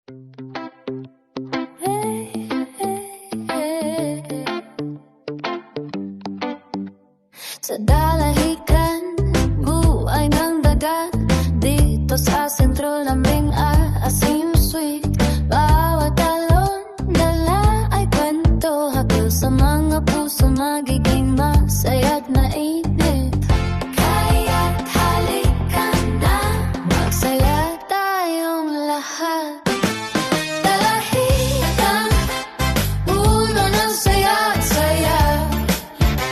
Sa dalahican, buhay ng dagat. Dito sa sentro laming asim sweet. Bawat alon, dala ay kwento. Hatid sa mga puso magiging masaya't mainit. Kaya't halikan na, magsaya tayong lahat. Dalahican, puno ng saya-saya.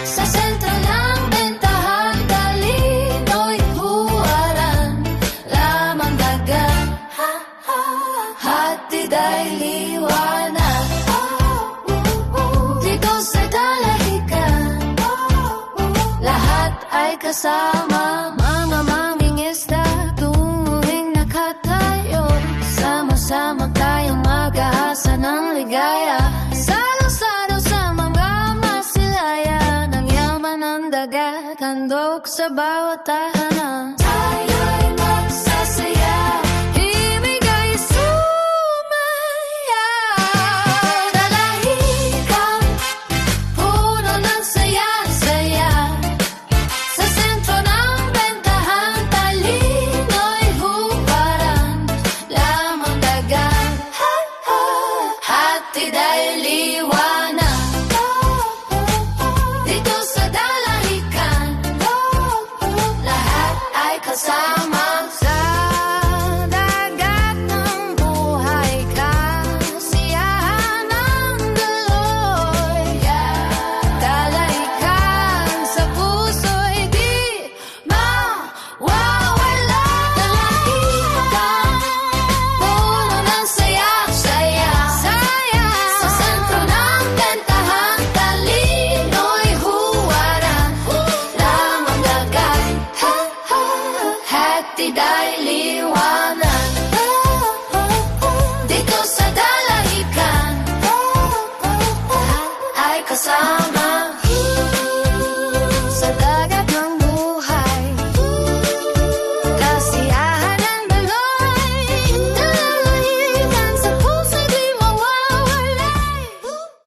Sa sentro ng bentahan, talino'y huwaran. Lamang dagat, hatid ay liwanag. Dito sa dalahican, lahat ay kasama. Mga mamingista, tuwing nakatayo, sama-sama tayong mag-aasa ng ligaya. Salo-salo sa mga masilayan, ang yaman ng dagat, handog sa bawat tahanan. Tayo'y magsasaya, ibigay sumaya. Dalahican, puno ng saya-saya. Sa sentro ng bentahan, talino'y huwaran. Lamang dagat, hatid ay liwanag. Dito sa dalahican, lahat ay kasama. Sa dagat ng buhay, kasiyahan ng daloy. Dalahican sa puso'y di mawawala. Dalahican, puno ng saya-saya. Sa sentro ng bentahan, talino'y huwaran. Lamang dagat, hatid ay liwanag.